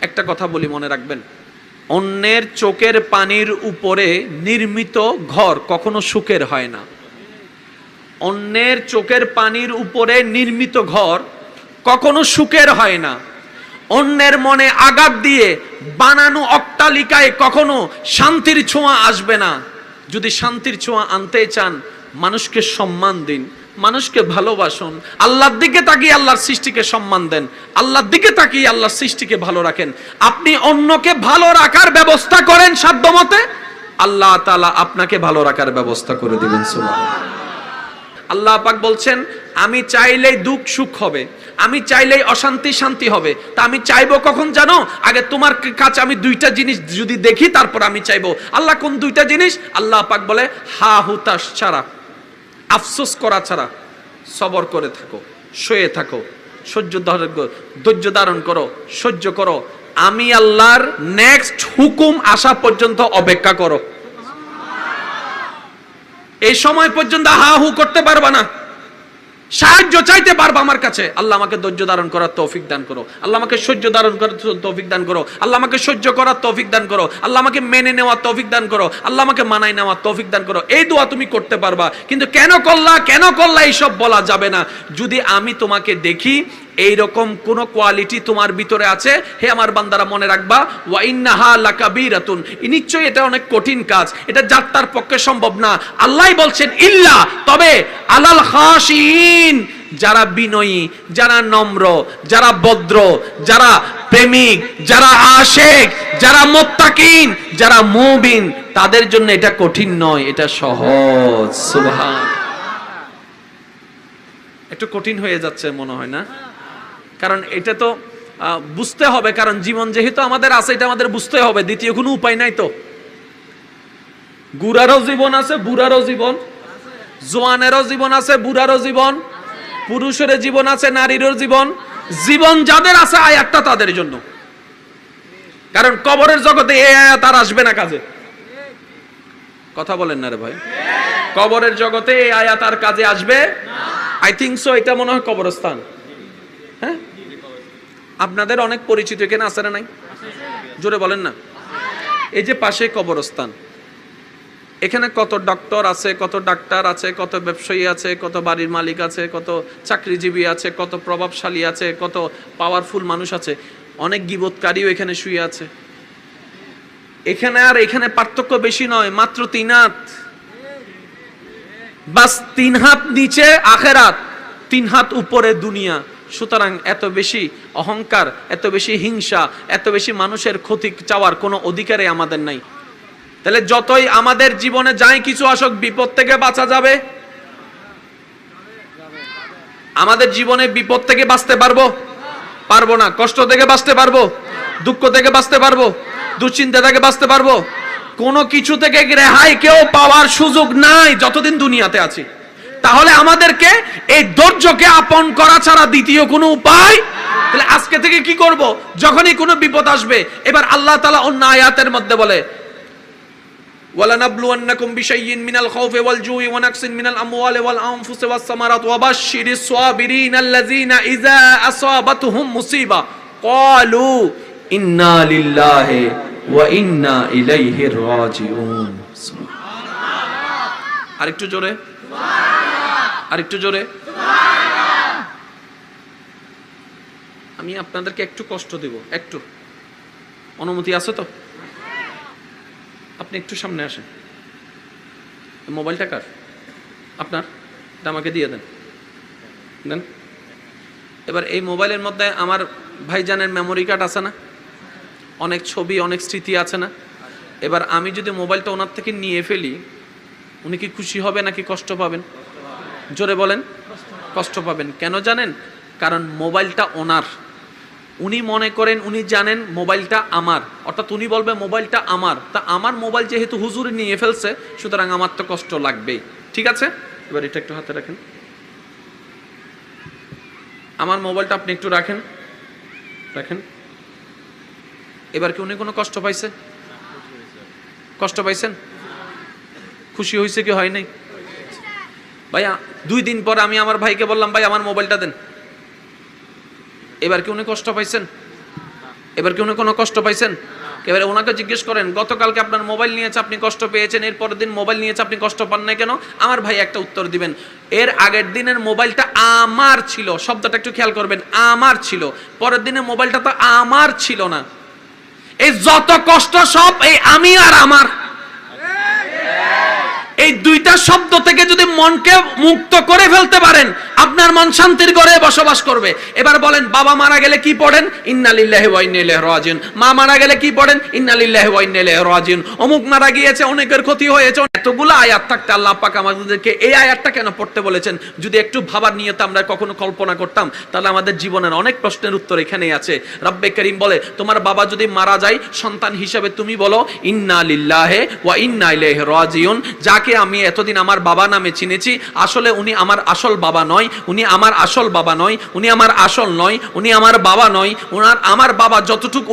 একটা কথা বলি, মনে রাখবেন, অন্যের চোখের পানির উপরে নির্মিত ঘর কখনো সুখের হয় না। অন্যের চোখের পানির উপরে নির্মিত ঘর কখনো সুখের হয় না। অন্যের মনে আঘাত দিয়ে বানানো অট্টালিকায় কখনো শান্তির ছোঁয়া আসবে না। যদি শান্তির ছোঁয়া আনতে চান, মানুষকে সম্মান দিন, মানুষকে ভালোবাসুন, আল্লাহর দিকে তাকিয়ে আল্লাহর সৃষ্টিকে সম্মান দেন, আল্লাহর দিকে তাকিয়ে আল্লাহর সৃষ্টিকে ভালো রাখেন। আপনি অন্যকে ভালো রাখার ব্যবস্থা করেন সাধ্যমতে, আল্লাহ তাআলা আপনাকে ভালো রাখার ব্যবস্থা করে দিবেন। সুবহানাল্লাহ। আল্লাহ পাক বলছেন, আমি চাইলেই দুঃখ সুখ হবে, আমি চাইলেই অশান্তি শান্তি হবে। তা আমি চাইবো কখন জানো? আগে তোমার কাছে আমি দুইটা জিনিস যদি দেখি, তারপর আমি চাইবো। আল্লাহ কোন দুইটা জিনিস? আল্লাহ পাক বলে, হা হুতাশ ছাড়া, আফসোস করা ছাড়া সবর করে থাকো, শুয়ে থাকো, ধৈর্য ধারণ করো, সহ্য করো, আমি আল্লাহর নেক্সট হুকুম আসা পর্যন্ত অপেক্ষা করো। এই সময় পর্যন্ত হা হু করতে পারবা না, সাহায্য চাইতে পারবা আমার কাছে। আল্লাহ আমাকে ধৈর্য ধারণ করার তৌফিক দান করো, আল্লাহ আমাকে সহ্য ধারণ করার তৌফিক দান করো, আল্লাহ আমাকে সহ্য করার তৌফিক দান করো, আল্লাহ আমাকে মেনে নেওয়ার তৌফিক দান করো, আল্লাহ আমাকে মানায় নেওয়ার তৌফিক দান করো। এই দোয়া তুমি করতে পারবা। কিন্তু কেন করলা এইসব বলা যাবে না। যদি আমি তোমাকে দেখি এইরকম কোন কোয়ালিটি তোমার ভিতরে আছে, হে আমার বান্দারা মনে রাখবা, ওয়া ইন্নাহা লাকাবীরাতুন, নিশ্চয়ই এটা অনেক কঠিন কাজ, এটা যার তার পক্ষে সম্ভব না। আল্লাহই বলছেন ইল্লা, তবে আলাল খাশিন, যারা বিনয়ী, যারা নম্র, যারা ভদ্র, যারা প্রেমিক, যারা আশিক, যারা মুত্তাকিন, যারা মুমিন, তাদের জন্য এটা কঠিন নয়, এটা সহজ। সুবহান। একটু কঠিন হয়ে যাচ্ছে মনে হয় না? কারণ এটা তো বুঝতে হবে, কারণ জীবন যেহেতু আমাদের আছে, এটা আমাদের বুঝতে হবে, দ্বিতীয় কোনো উপায় নাই। তো গুড়ারও জীবন আছে, বুড়ারও জীবন, জোয়ানেরও জীবন আছে, বুড়ারও জীবন, পুরুষের জীবন আছে, নারীরও জীবন। জীবন যাদের আছে, আয়াতটা তাদের জন্য। কারণ কবরের জগতে এই আয়াত আর আসবে না কাজে। কথা বলেন না রে ভাই? কবরের জগতে এই আয়াত আর কাজে আসবে আই থিংক সো। এটা মনে হয় কবরস্থান। হ্যাঁ, আপনাদের অনেক পরিচিত এখানে আছে না নাই? জোরে বলেন না। এই যে পাশে কবরস্থান, এখানে কত ডক্টর আছে, কত ডাক্তার আছে, কত ব্যবসায়ী আছে, কত বাড়ির মালিক আছে, কত চাকরিজীবী আছে, কত প্রভাবশালী আছে, কত পাওয়ারফুল মানুষ আছে। অনেক গীবতকারীও এখানে শুয়ে আছে। এখানে আর এখানে পার্থক্য বেশি নয়, মাত্র 3 হাত। বাস 3 হাত নিচে আখেরাত, 3 হাত উপরে দুনিয়া। সুতরাং এত বেশি অহংকার, এত বেশি হিংসা, এত বেশি মানুষের ক্ষতি চাওয়ার কোনো অধিকারই আমাদের নাই। তাহলে যতই আমাদের জীবনে যাই কিছু আসুক, বিপদ থেকে বাঁচা যাবে? আমাদের জীবনে বিপদ থেকে বাঁচতে পারবো না। কষ্ট থেকে বাঁচতে পারবো? দুঃখ থেকে বাঁচতে পারবো? দুশ্চিন্তা থেকে বাঁচতে পারবো? কোনো কিছু থেকে রেহাই কেউ পাওয়ার সুযোগ নাই যতদিন দুনিয়াতে আছি। তাহলে আমাদেরকে এই ধৈর্যকে আপন করা ছাড়া দ্বিতীয় কোনো উপায়। তাহলে আজকে থেকে কি করব? যখনই কোনো বিপদ আসবে, এবার আল্লাহ তাআলা অন্য আয়াতের মধ্যে বলে, ওয়ালানাবলুওয়ান্নাকুম বিশাইইন মিনাল খাউফি ওয়াল জুই ওয়া নাকসিন মিনাল আমওয়ালি ওয়াল আনফুসি ওয়াস সামারাত ওয়া বাশশিরিস সাবিরিন আল্লাযিনা ইযা আসাবাতুহুম মুসিবা ক্বালু ইন্না লিল্লাহি ওয়া ইন্না ইলাইহি রাজিউন। সুবহানাল্লাহ। আরেকটু জোরে, সুবহানাল্লাহ। আরেকটু জোরে, সুবহানাল্লাহ। আমি আপনাদেরকে একটু কষ্ট দেব, একটু অনুমতি আছে তো? আপনি একটু সামনে আসেন। মোবাইলটা কার? আপনার? এটা আমাকে দিয়ে দেন। এবার এই মোবাইলের মধ্যে আমার ভাইজানের মেমোরি কার্ড আছে না? অনেক ছবি, অনেক স্মৃতি আছে না? এবার আমি যদি মোবাইলটা ওনার থেকে নিয়ে ফেলি, উনি কি খুশি হবে নাকি কষ্ট পাবেন? জোরে বলেন। কষ্ট পাবেন। কেন জানেন? কারণ মোবাইলটা ওনার। উনি মনে করেন, উনি জানেন মোবাইলটা আমার, অর্থাৎ উনি বলবে মোবাইলটা আমার। তা আমার মোবাইল যেহেতু হুজুর নিয়ে ফেলছে, সুতরাং আমার তো কষ্ট লাগবেই। ঠিক আছে, এবার এটা একটু হাতে রাখেন। আমার মোবাইলটা আপনি একটু রাখেন। এবার কি উনি কোনো কষ্ট পাইছে? কষ্ট পাইছেন? খুশি হয়েছে কি হয় নাই? ভাইয়া 2 দিন পর আমি আমার ভাইকে বললাম, ভাই আমার মোবাইলটা দেন। এবার কি উনি কষ্ট পাইছেন? এবার কি উনি কোনো কষ্ট পাইছেন? এবারে ওনাকে জিজ্ঞেস করেন, গতকালকে আপনার মোবাইল নিয়েছে, আপনি কষ্ট পেয়েছেন, এর পরের দিন মোবাইল নিয়েছে, আপনি কষ্ট পান নাই কেন? আমার ভাই একটা উত্তর দিবেন, এর আগের দিনের মোবাইলটা আমার ছিল, শব্দটা একটু খেয়াল করবেন, আমার ছিল, পরের দিনের মোবাইলটা তো আমার ছিল না। এই যত কষ্ট সব এই আমি আর আমার, এই দুইটা শব্দ থেকে যদি মনকে মুক্ত করে ফেলতে পারেন, আপনার মন শান্তির ঘরে বসবাস করবে। এবার বলেন, বাবা মারা গেলে কি পড়েন? ইন্না লিল্লাহি ওয়া ইন্না ইলাইহি রাজিউন। মা মারা গেলে কি পড়েন? ইন্না লিল্লাহি ওয়া ইন্না ইলাইহি রাজিউন। অমুক মারা গিয়েছে, অনেকের ক্ষতি হয়েছে। এতগুলো আয়াত থাকতে আল্লাহ পাক আমাদেরকে এই আয়াতটা কেন পড়তে বলেছেন? যদি একটু ভাবার নিয়তে আমরা কখনো কল্পনা করতাম, তাহলে আমাদের জীবনের অনেক প্রশ্নের উত্তর এখানেই আছে। রব্বে করিম বলে, তোমার বাবা যদি মারা যায়, সন্তান হিসাবে তুমি বলো ইন্না লিল্লাহি ওয়া ইন্না ইলাইহি রাজিউন। যাকে আমি এতদিন আমার বাবা নামে চিনেছি, আসলে উনি আমার আসল বাবা নয়, উনি আমার আসল বাবা নয়, উনি আমার আসল নয়, উনি আমার বাবা নয়। আমার বাবা যতটুক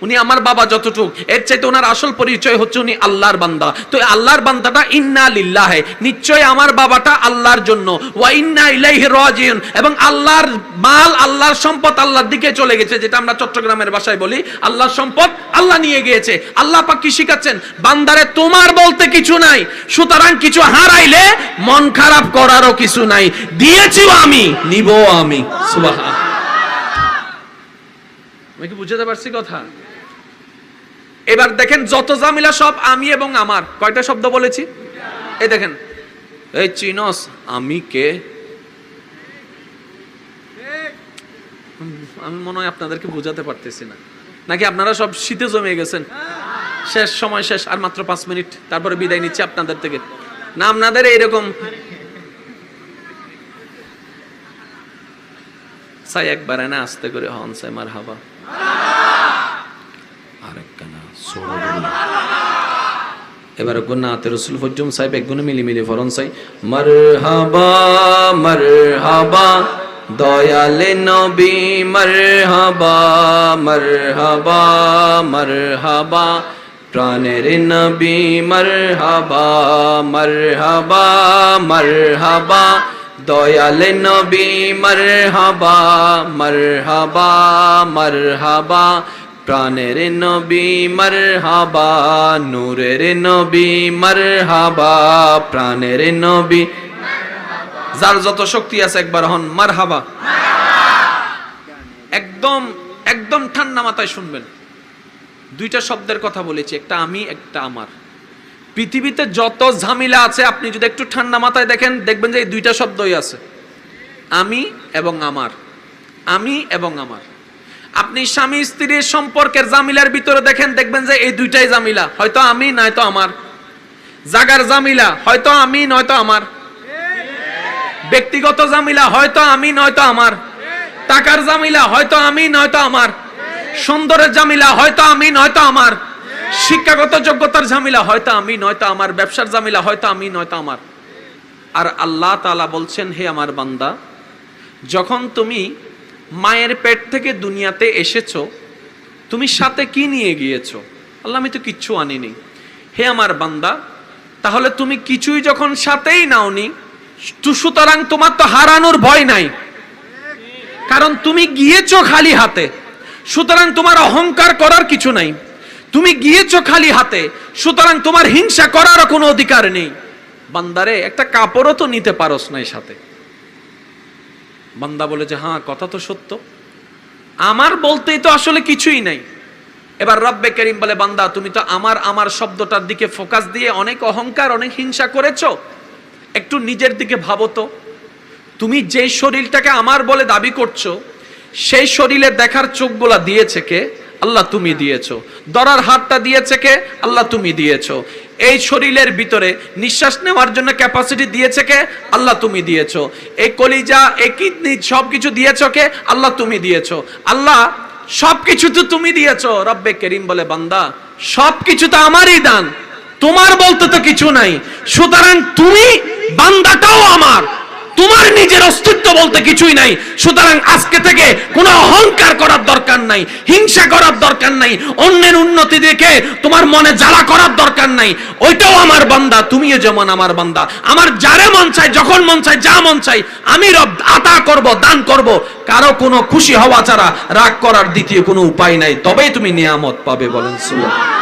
উনি আমার বাবা যতটুক, এর চাইতে ওনার আসল পরিচয় হচ্ছে উনি আল্লাহর বান্দা। তো আল্লাহর বান্দাটা ইন্না লিল্লাহি, নিশ্চয় আমার বাবাটা আল্লাহর জন্য, ওয়া ইন্না ইলাইহি রাজিউন, এবং আল্লাহর মাল, আল্লাহর সম্পদ আল্লাহর দিকে চলে গেছে, যেটা আমরা চট্টগ্রামের ভাষায় বলি আল্লাহর সম্পদ আল্লাহ নিয়ে গিয়েছে। আল্লাহ পাক কি শিখাচ্ছেন? বান্দারে তোমার বলতে কিছু নাই, সুতরাং কিছু হারাইলে মন খারাপ করারও কিছু নাই, দিয়েছিও আমি, নিব আমি। সুবহান। আমি কি বুঝাতে পারছি কথা? এবার দেখেন, যত জামিলা সব আমি এবং আমার। কয়টা শব্দ বলেছি? এই দেখেন, এই চিনস আমি কে? আমি মনে হয় আপনাদেরকে বোঝাতে পারতেছি না, নাকি আপনারা সব শীতে জমে গেছেন? শেষ, সময় শেষ, আর মাত্র 5 মিনিট, তারপরে বিদায় নিচ্ছি আপনাদের থেকে। না, আপনাদের এইরকম চাই একবার না আস্তে করে হন চাই মারহাবা, আরেকখানা সোড়ো এবার গুনাতে রাসূল ফজুম সাহেব একগুনে মিলি ফরন চাই মারহাবা মারহাবা দয়ালে নবী মারহাবা মারহাবা মারহাবা প্রাণের নবী মারহাবা মারহাবা মারহাবা দয়ালে নবী মারহাবা মারহাবা মারহাবা প্রাণের নবী মারহাবা নূরের নবী মারহাবা প্রাণের নবী। যার যত শক্তি আছে একবার হন মারহাবা। একদম একদম ঠান্ডা মাথায় শুনবেন। দুইটা শব্দের কথা বলেছি, একটা আমি, একটা আমার। পৃথিবীতে যত ঝামেলা আছে আপনি যদি একটু ঠান্ডা মাথায় দেখেন, দেখবেন যে এই দুইটা শব্দই আছে, আমি এবং আমার। আমি এবং আমার। আপনি স্বামী স্ত্রীর সম্পর্কের জামিলার ভিতরে দেখেন, দেখবেন যে এই দুইটাই জামিলা, হয়তো আমি নয়তো আমার। জাগার জামিলা হয়তো আমি নয়তো আমার। ব্যক্তিগত জামিলা হয়তো আমি নয়তো আমার। টাকার জামিলা হয়তো আমি নয়তো আমার। সুন্দরের জামিলা হয়তো আমি নয়তো আমার। শিক্ষাগত যোগ্যতার ঝামেলা হয়তো আমি নয়তো আমার। ব্যবসার জামিলা হয়তো আমি নয়তো আমার। আর আল্লাহ তাআলা বলছেন, হে আমার বান্দা, যখন তুমি মায়ের পেট থেকে দুনিয়াতে এসেছো, তুমি সাথে কি নিয়ে গিয়েছো? আল্লাহ, আমি তো কিচ্ছু আনিনি। হে আমার বান্দা, তাহলে তুমি কিছুই যখন সাথেই নাওনি, সুতরাং তোমার তো হারানোর ভয় নাই, কারণ তুমি গিয়েছো খালি হাতে। সুতরাং তোমার অহংকার করার কিছু নাই। তুমি গিয়েছো খালি হাতে, সুতরাং তোমার হিংসা করার কোনো অধিকার নেই। বান্দারে, একটা কাপড়ও তো নিতে পারোস নাই সাথে। বান্দা বলে যে হ্যাঁ, কথা তো সত্য, আমার বলতেই তো আসলে কিছুই নাই। এবার রব্বে করিম বলে, বান্দা তুমি তো আমার আমার শব্দটার দিকে ফোকাস দিয়ে অনেক অহংকার, অনেক হিংসা করেছো। একটু নিজের দিকে ভাবো তো, তুমি যে শরীরটাকে আমার বলে দাবি করছো, সেই শরীরে দেখার চোখগুলা দিয়েছে কে? আল্লাহ তুমি দিয়েছো। ধরার হাতটা দিয়েছে কে? আল্লাহ তুমি দিয়েছো। এই শরীরের ভিতরে নিঃশ্বাস নেওয়ার জন্য ক্যাপাসিটি দিয়েছে কে? আল্লাহ তুমি দিয়েছো। এই কলিজা, এই কিডনি সবকিছু দিয়েছো কে? আল্লাহ তুমি দিয়েছো। আল্লাহ সবকিছু তো তুমি দিয়েছো। রব্বে করিম বলে, বান্দা সবকিছু তো আমারই দান, তোমার বলতে তো কিছু নাই। সুতরাং তুমি, বান্দাটাও আমার, তোমার নিজের অস্তিত্ব বলতে কিছুই নাই। সুতরাং আজকে থেকে কোনো অহংকার করার দরকার নাই, হিংসা করার দরকার নাই, অন্যের উন্নতি দেখে তোমার মনে জ্বালা করার দরকার নাই। ওইটাও আমার বান্দা, তুমিও যেমন আমার বান্দা। আমার যারে মন চায়, যখন মন চায়, যা মন চায় আমি রব আতা করব, দান করব। কারো কোনো খুশি হওয়া ছাড়া রাগ করার দ্বিতীয় কোনো উপায় নাই, তবেই তুমি নিয়ামত পাবে। বলেন সুবহানাল্লাহ।